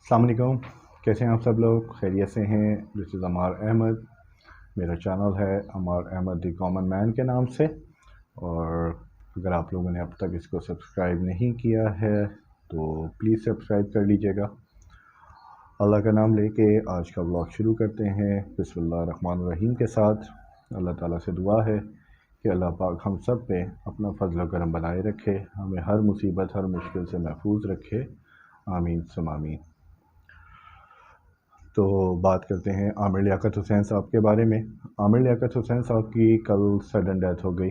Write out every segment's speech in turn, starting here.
السلام علیکم، کیسے ہیں آپ سب لوگ؟ خیریت سے ہیں؟ دس از عمار احمد. میرا چینل ہے Ammar Ahmad the common man کے نام سے، اور اگر آپ لوگوں نے اب تک اس کو سبسکرائب نہیں کیا ہے تو پلیز سبسکرائب کر لیجیے گا. اللہ کا نام لے کے آج کا ولاگ شروع کرتے ہیں بسم اللہ الرحمن الرحیم کے ساتھ. اللہ تعالیٰ سے دعا ہے کہ اللہ پاک ہم سب پہ اپنا فضل و کرم بنائے رکھے، ہمیں ہر مصیبت ہر مشکل سے محفوظ رکھے، آمین ثم آمین. تو بات کرتے ہیں عامر لیاقت حسین صاحب کے بارے میں. عامر لیاقت حسین صاحب کی کل سڈن ڈیتھ ہو گئی،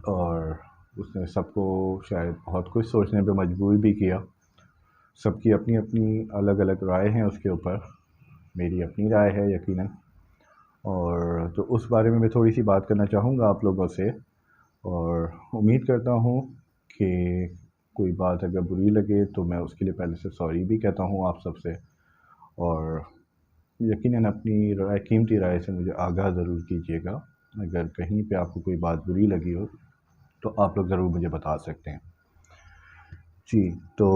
اور اس نے سب کو شاید بہت کچھ سوچنے پہ مجبور بھی کیا. سب کی اپنی اپنی الگ الگ رائے ہیں اس کے اوپر. میری اپنی رائے ہے یقیناً، اور تو اس بارے میں تھوڑی سی بات کرنا چاہوں گا آپ لوگوں سے، اور امید کرتا ہوں کہ کوئی بات اگر بری لگے تو میں اس کے لیے پہلے سے سوری بھی کہتا ہوں آپ سب سے، اور یقیناً اپنی رائے، قیمتی رائے سے مجھے آگاہ ضرور کیجیے گا. اگر کہیں پہ آپ کو کوئی بات بری لگی ہو تو آپ لوگ ضرور مجھے بتا سکتے ہیں. جی، تو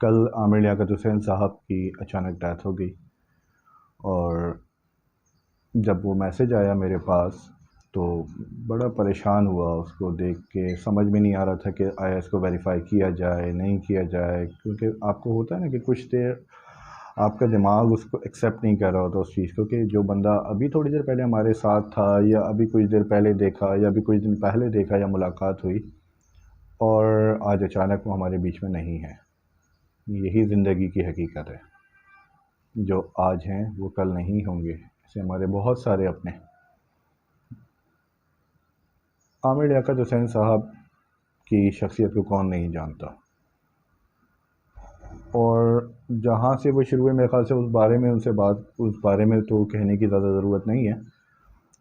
کل عامر لیاقت حسین صاحب کی اچانک ڈیتھ ہو گئی، اور جب وہ میسج آیا میرے پاس تو بڑا پریشان ہوا اس کو دیکھ کے. سمجھ میں نہیں آ رہا تھا کہ آیا اس کو ویریفائی کیا جائے نہیں کیا جائے، کیونکہ آپ کو ہوتا ہے نا کہ کچھ دیر آپ کا دماغ اس کو ایکسیپٹ نہیں کر رہا ہوتا اس چیز کو، کہ جو بندہ ابھی تھوڑی دیر پہلے ہمارے ساتھ تھا، یا ابھی کچھ دیر پہلے دیکھا، یا ابھی کچھ دن پہلے دیکھا یا ملاقات ہوئی، اور آج اچانک وہ ہمارے بیچ میں نہیں ہے. یہی زندگی کی حقیقت ہے، جو آج ہیں وہ کل نہیں ہوں گے. ایسے ہمارے بہت سارے اپنے. عامر لیاقت حسین صاحب کی شخصیت کو کون نہیں جانتا، اور جہاں سے وہ شروع ہے میرے خیال سے اس بارے میں تو کہنے کی زیادہ ضرورت نہیں ہے.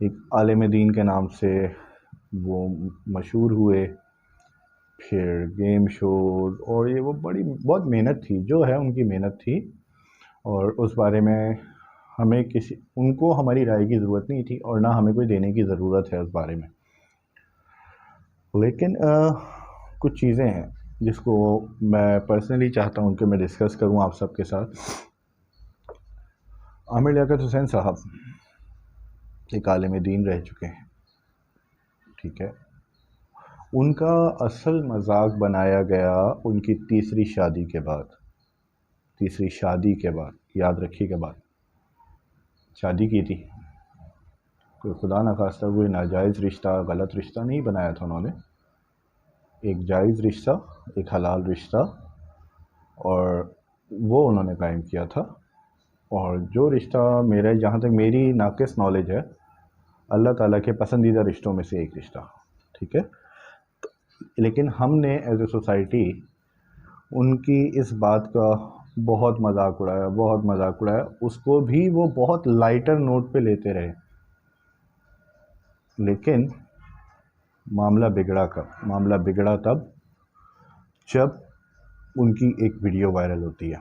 ایک عالم دین کے نام سے وہ مشہور ہوئے، پھر گیم شوز، اور یہ وہ بہت محنت تھی، جو ہے ان کی محنت تھی، اور اس بارے میں ہمیں ان کو ہماری رائے کی ضرورت نہیں تھی، اور نہ ہمیں کوئی دینے کی ضرورت ہے اس بارے میں. لیکن کچھ چیزیں ہیں جس کو میں پرسنلی چاہتا ہوں کہ میں ڈسکس کروں آپ سب کے ساتھ. عامر لیاقت حسین صاحب ایک عالم دین رہ چکے ہیں، ٹھیک ہے. ان کا اصل مذاق بنایا گیا ان کی تیسری شادی کے بعد. یاد رکھیے کے بعد شادی کی تھی، کوئی خدا نخواستہ کوئی ناجائز رشتہ، غلط رشتہ نہیں بنایا تھا انہوں نے. ایک جائز رشتہ، ایک حلال رشتہ، اور وہ انہوں نے قائم کیا تھا. اور جو رشتہ جہاں تک میری ناقص نالج ہے، اللہ تعالیٰ کے پسندیدہ رشتوں میں سے ایک رشتہ، ٹھیک ہے. لیکن ہم نے ایز اے سوسائٹی ان کی اس بات کا بہت مذاق اڑایا. اس کو بھی وہ بہت لائٹر نوٹ پہ لیتے رہے. لیکن معاملہ بگڑا تب جب ان کی ایک ویڈیو وائرل ہوتی ہے.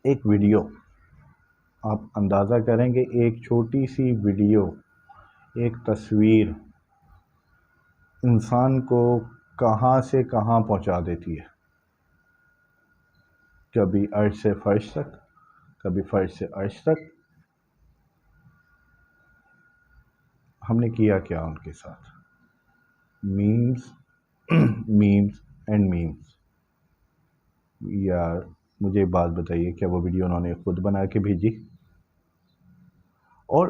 ایک ویڈیو، آپ اندازہ کریں گے، ایک چھوٹی سی ویڈیو، ایک تصویر انسان کو کہاں سے کہاں پہنچا دیتی ہے. کبھی عرش سے فرش تک، کبھی فرش سے عرش تک. ہم نے کیا کیا ان کے ساتھ؟ Memes and memes. یار مجھے ایک بات بتائیے، کیا وہ ویڈیو انہوں نے خود بنا کے بھیجی؟ اور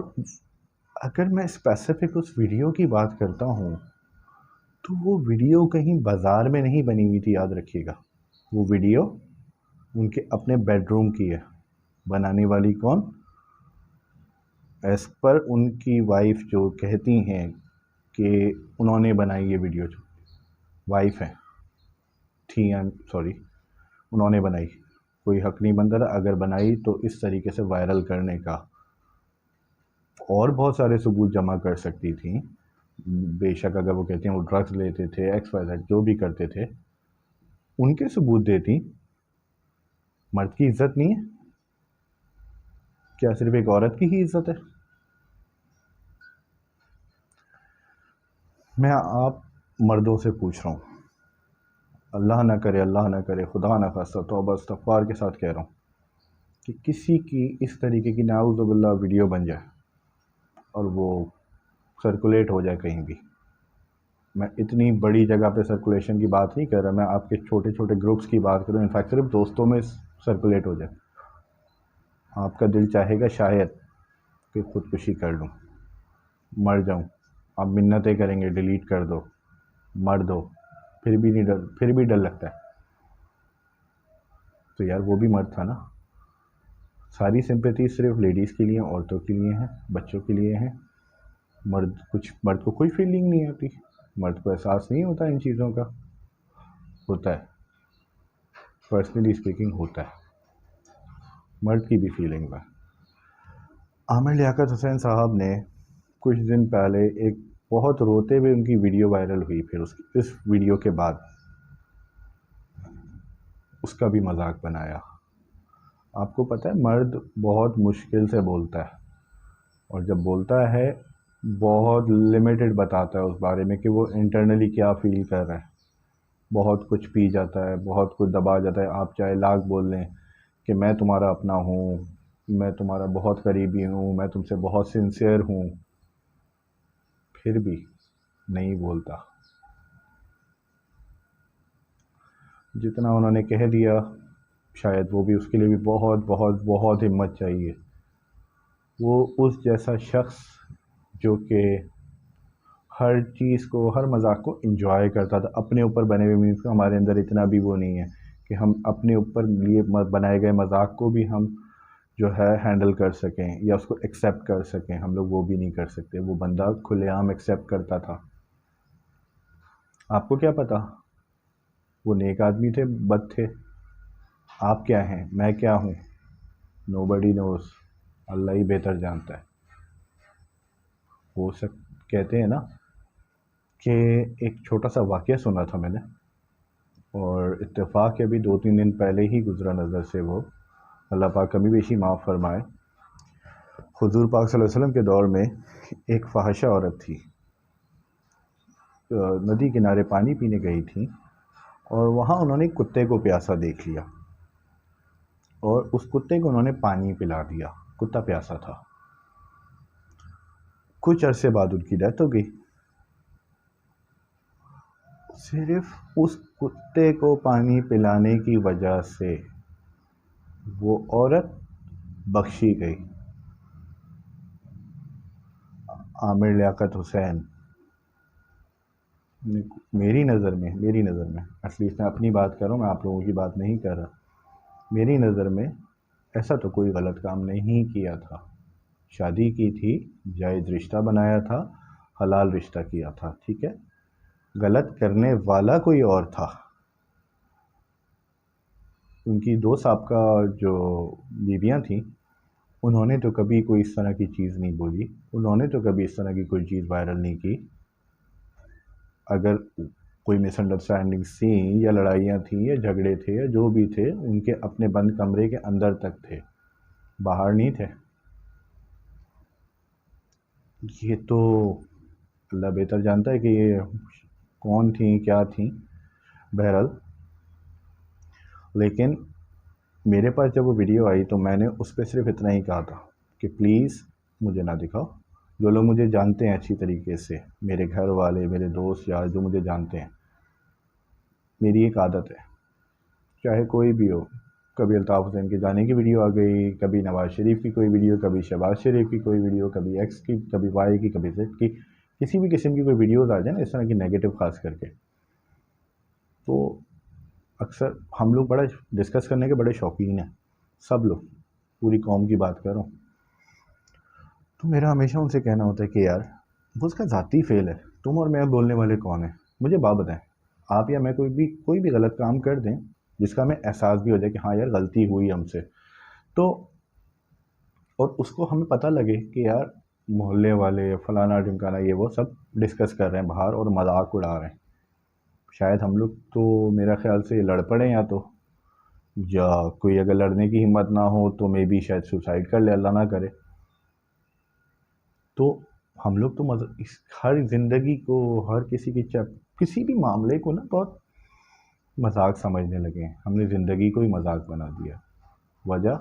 اگر میں اسپیسیفک اس ویڈیو کی بات کرتا ہوں تو وہ ویڈیو کہیں بازار میں نہیں بنی ہوئی تھی. یاد رکھیے گا، وہ ویڈیو ان کے اپنے بیڈ روم کی ہے. بنانے والی کون؟ ایز پر ان کی وائف جو کہتی ہیں کہ انہوں نے بنائی یہ ویڈیو، جو وائف ہیں انہوں نے بنائی. کوئی حق نہیں بنتا تھا اگر بنائی تو اس طریقے سے وائرل کرنے کا. اور بہت سارے ثبوت جمع کر سکتی تھیں بے شک. اگر وہ کہتے ہیں وہ ڈرگز لیتے تھے، ایکس وائی زیڈ جو بھی کرتے تھے، ان کے ثبوت دیتی. مرد کی عزت نہیں ہے کیا؟ صرف ایک عورت کی ہی عزت ہے؟ میں آپ مردوں سے پوچھ رہا ہوں، اللہ نہ کرے خدا نہ خواستہ توبہ استغفار کے ساتھ کہہ رہا ہوں کہ کسی کی اس طریقے کی نعوذ باللہ ویڈیو بن جائے اور وہ سرکولیٹ ہو جائے کہیں بھی. میں اتنی بڑی جگہ پہ سرکولیشن کی بات نہیں کر رہا، میں آپ کے چھوٹے چھوٹے گروپس کی بات کروں، انفیکٹ صرف دوستوں میں سرکولیٹ ہو جائے. آپ کا دل چاہے گا شاید کہ خودکشی کر لوں، مر جاؤں. آپ منتیں کریں گے ڈیلیٹ کر دو، مر دو، پھر بھی ڈر لگتا ہے. تو یار وہ بھی مرد تھا نا. ساری سمپیتھی صرف لیڈیز کے لیے، عورتوں کے لیے ہیں، بچوں کے لیے ہیں. مرد کو کوئی فیلنگ نہیں آتی، مرد کو احساس نہیں ہوتا ان چیزوں کا. ہوتا ہے، پرسنلی اسپیکنگ ہوتا ہے، مرد کی بھی فیلنگ ہے. عامر لیاقت حسین صاحب نے کچھ دن پہلے ایک بہت روتے ہوئے ان کی ویڈیو وائرل ہوئی، پھر اس ویڈیو کے بعد اس کا بھی مذاق بنایا. آپ کو پتہ ہے مرد بہت مشکل سے بولتا ہے، اور جب بولتا ہے بہت لمیٹڈ بتاتا ہے اس بارے میں کہ وہ انٹرنلی کیا فیل کر رہا ہے. بہت کچھ پی جاتا ہے، بہت کچھ دبا جاتا ہے. آپ چاہے لاکھ بول لیں کہ میں تمہارا اپنا ہوں، میں تمہارا بہت قریبی ہوں، میں تم سے بہت سنسیئر ہوں، پھر بھی نہیں بولتا. جتنا انہوں نے کہہ دیا شاید وہ بھی اس کے لیے بھی بہت بہت بہت ہمت چاہیے. وہ اس جیسا شخص جو کہ ہر چیز کو، ہر مذاق کو انجوائے کرتا تھا اپنے اوپر بنے ہوئے. مینس ہمارے اندر اتنا بھی وہ نہیں ہے کہ ہم اپنے اوپر لیے بنائے گئے مذاق کو بھی ہم جو ہے ہینڈل کر سکیں یا اس کو ایکسیپٹ کر سکیں. ہم لوگ وہ بھی نہیں کر سکتے. وہ بندہ کھلے عام ایکسیپٹ کرتا تھا. آپ کو کیا پتا وہ نیک آدمی تھے بد تھے؟ آپ کیا ہیں، میں کیا ہوں، نو بڈی نوز، اللہ ہی بہتر جانتا ہے. وہ سب کہتے ہیں نا کہ ایک چھوٹا سا واقعہ سنا تھا میں نے، اور اتفاق کے ابھی 2-3 دن پہلے ہی گزرا نظر سے. وہ اللہ پاک کمی بیشی معاف فرمائے. حضور پاک صلی اللہ علیہ وسلم کے دور میں ایک فاحشہ عورت تھی، ندی کنارے پانی پینے گئی تھی، اور وہاں انہوں نے کتے کو پیاسا دیکھ لیا اور اس کتے کو انہوں نے پانی پلا دیا. کتا پیاسا تھا. کچھ عرصے بعد ان کی ڈیتھ ہو گئی. صرف اس کتے کو پانی پلانے کی وجہ سے وہ عورت بخشی گئی. عامر لیاقت حسین میری نظر میں ایٹ لیسٹ میں اپنی بات کر رہا ہوں، میں آپ لوگوں کی بات نہیں کر رہا. میری نظر میں ایسا تو کوئی غلط کام نہیں کیا تھا. شادی کی تھی، جائز رشتہ بنایا تھا، حلال رشتہ کیا تھا، ٹھیک ہے. غلط کرنے والا کوئی اور تھا. ان کی 2 سابقہ جو بیویاں تھیں انہوں نے تو کبھی کوئی اس طرح کی چیز نہیں بولی، انہوں نے تو کبھی اس طرح کی کوئی چیز وائرل نہیں کی. اگر کوئی مس انڈرسٹینڈنگس تھیں یا لڑائیاں تھیں یا جھگڑے تھے یا جو بھی تھے، ان کے اپنے بند کمرے کے اندر تک تھے، باہر نہیں تھے. یہ تو اللہ بہتر جانتا ہے کہ یہ کون تھیں، کیا تھیں. بہرحال لیکن میرے پاس جب وہ ویڈیو آئی تو میں نے اس پہ صرف اتنا ہی کہا تھا کہ پلیز مجھے نہ دکھاؤ. جو لوگ مجھے جانتے ہیں اچھی طریقے سے، میرے گھر والے، میرے دوست یار جو مجھے جانتے ہیں، میری ایک عادت ہے چاہے کوئی بھی ہو، کبھی الطاف حسین کے گانے کی ویڈیو آ گئی، کبھی نواز شریف کی کوئی ویڈیو، کبھی شہباز شریف کی کوئی ویڈیو، کبھی ایکس کی، کبھی وائی کی، کبھی زیڈ کی، کسی بھی قسم کی کوئی ویڈیوز آ جائیں نا اس طرح کی نیگیٹو خاص کر کے، تو اکثر ہم لوگ بڑا ڈسکس کرنے کے بڑے شوقین ہیں. سب لوگ، پوری قوم کی بات کر رہا ہوں. تو میرا ہمیشہ ان سے کہنا ہوتا ہے کہ یار وہ اس کا ذاتی فعل ہے، تم اور میں بولنے والے کون ہیں؟ مجھے بات بتائیں، آپ یا میں کوئی بھی غلط کام کر دیں جس کا ہمیں احساس بھی ہو جائے کہ ہاں یار غلطی ہوئی ہم سے، تو اور اس کو ہمیں پتہ لگے کہ یار محلے والے فلانا ڈھمکانا یہ وہ سب ڈسکس کر رہے ہیں باہر اور مذاق اڑا رہے ہیں. شاید ہم لوگ تو میرا خیال سے لڑ پڑیں، یا کوئی اگر لڑنے کی ہمت نہ ہو تو مے بی شاید سوسائڈ کر لے، اللہ نہ کرے. تو ہم لوگ تو ہر زندگی کو، ہر کسی کی کسی بھی معاملے کو نا بہت مذاق سمجھنے لگے ہیں، ہم نے زندگی کو ہی مذاق بنا دیا۔ وجہ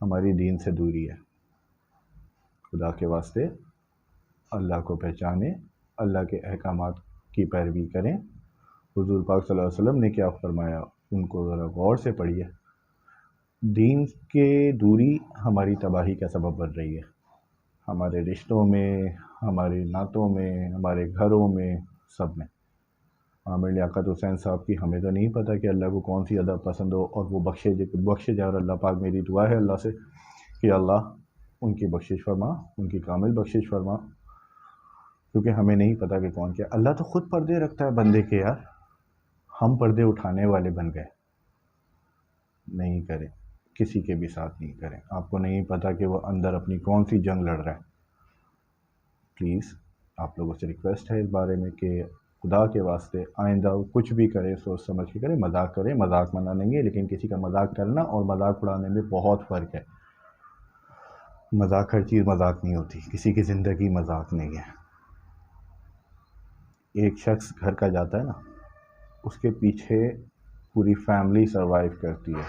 ہماری دین سے دوری ہے۔ خدا کے واسطے اللہ کو پہچانیں، اللہ کے احکامات کی پیروی کریں۔ حضور پاک صلی اللہ علیہ وسلم نے کیا فرمایا ان کو ذرا غور سے پڑھیے۔ دین کے دوری ہماری تباہی کا سبب بن رہی ہے، ہمارے رشتوں میں، ہمارے نعتوں میں، ہمارے گھروں میں، سب میں۔ عامر لیاقت حسین صاحب کی ہمیں تو نہیں پتہ کہ اللہ کو کون سی ادا پسند ہو اور وہ بخشے جائے، اور اللہ پاک میری دعا ہے اللہ سے کہ اللہ ان کی بخشش فرما، ان کی کامل بخشش فرما، کیونکہ ہمیں نہیں پتہ کہ کون کیا۔ اللہ تو خود پردے رکھتا ہے بندے کے، یار ہم پردے اٹھانے والے بن گئے۔ نہیں کریں، کسی کے بھی ساتھ نہیں کریں، آپ کو نہیں پتہ کہ وہ اندر اپنی کون سی جنگ لڑ رہا ہے۔ پلیز آپ لوگوں سے ریکویسٹ ہے اس بارے میں کہ خدا کے واسطے آئندہ کچھ بھی کریں سوچ سمجھ کے کریں۔ مذاق کریں، مذاق منع نہیں ہے، لیکن کسی کا مذاق کرنا اور مذاق اڑانے میں بہت فرق ہے۔ مذاق ہر چیز مذاق نہیں ہوتی، کسی کی زندگی مذاق نہیں ہے۔ ایک شخص گھر کا جاتا ہے نا، اس کے پیچھے پوری فیملی سروائیو کرتی ہے۔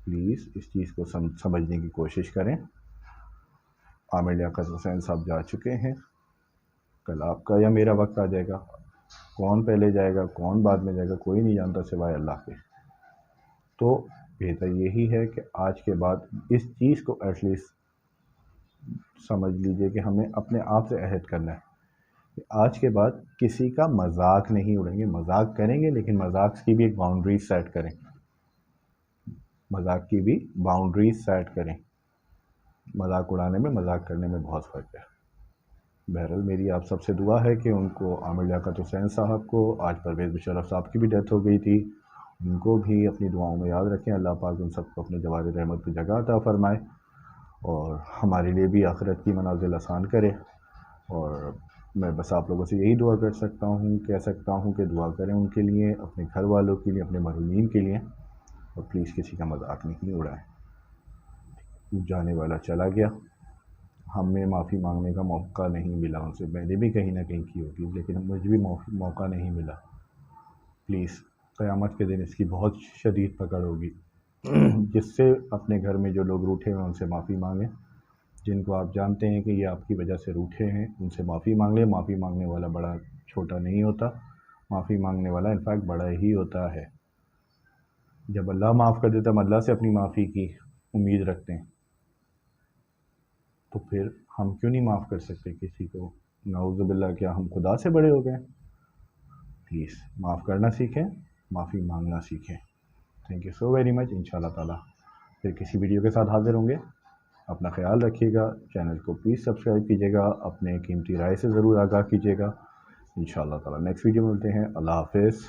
پلیز اس چیز کو سمجھنے کی کوشش کریں۔ عامر لیاقت حسین صاحب جا چکے ہیں، کل آپ کا یا میرا وقت آ جائے گا۔ کون پہلے جائے گا، کون بعد میں جائے گا، کوئی نہیں جانتا سوائے اللہ کے۔ تو بہتر یہی ہے کہ آج کے بعد اس چیز کو ایٹ لیسٹ سمجھ لیجئے کہ ہمیں اپنے آپ سے عہد کرنا ہے کہ آج کے بعد کسی کا مذاق نہیں اڑائیں گے۔ مذاق کریں گے لیکن مذاق کی بھی ایک باؤنڈری سیٹ کریں، مذاق کی بھی باؤنڈریز سیٹ کریں۔ مذاق اڑانے میں، مذاق کرنے میں بہت فرق ہے۔ بہرحال میری آپ سب سے دعا ہے کہ ان کو، عامر لیاقت حسین صاحب کو، آج پرویز مشرف صاحب کی بھی ڈیتھ ہو گئی تھی، ان کو بھی اپنی دعاؤں میں یاد رکھیں۔ اللہ پاک ان سب کو اپنے جواد رحمت پہ جگہ عطا فرمائے اور ہمارے لیے بھی آخرت کی منازل آسان کرے۔ اور میں بس آپ لوگوں سے یہی دعا کہہ سکتا ہوں کہ دعا کریں ان کے لیے، اپنے گھر والوں کے لیے، اپنے مرحومین کے لیے، اور پلیز کسی کا مذاق نہیں اڑائیں۔ جانے والا چلا گیا، ہمیں معافی مانگنے کا موقع نہیں ملا ان سے۔ میں نے بھی کہیں نہ کہیں کی ہوگی لیکن مجھے بھی موقع نہیں ملا۔ پلیز قیامت کے دن اس کی بہت شدید پکڑ ہوگی۔ جس سے اپنے گھر میں جو لوگ روٹھے ہیں ان سے معافی مانگیں، جن کو آپ جانتے ہیں کہ یہ آپ کی وجہ سے روٹھے ہیں ان سے معافی مانگ لیں۔ معافی مانگنے والا بڑا چھوٹا نہیں ہوتا، معافی مانگنے والا انفیکٹ بڑا ہی ہوتا ہے۔ جب اللہ معاف کر دیتا، ہم اللہ سے اپنی معافی کی امید رکھتے ہیں، تو پھر ہم کیوں نہیں معاف کر سکتے کسی کو؟ نعوذ باللہ، کیا ہم خدا سے بڑے ہو گئے؟ پلیز معاف کرنا سیکھیں، معافی مانگنا سیکھیں۔ Thank you so very much. انشاءاللہ تعالیٰ پھر کسی ویڈیو کے ساتھ حاضر ہوں گے۔ اپنا خیال رکھیے گا، چینل کو پلیز سبسکرائب کیجیے گا، اپنے قیمتی رائے سے ضرور آگاہ کیجیے گا۔ انشاءاللہ تعالیٰ نیکسٹ ویڈیو میں ملتے ہیں۔ اللہ حافظ۔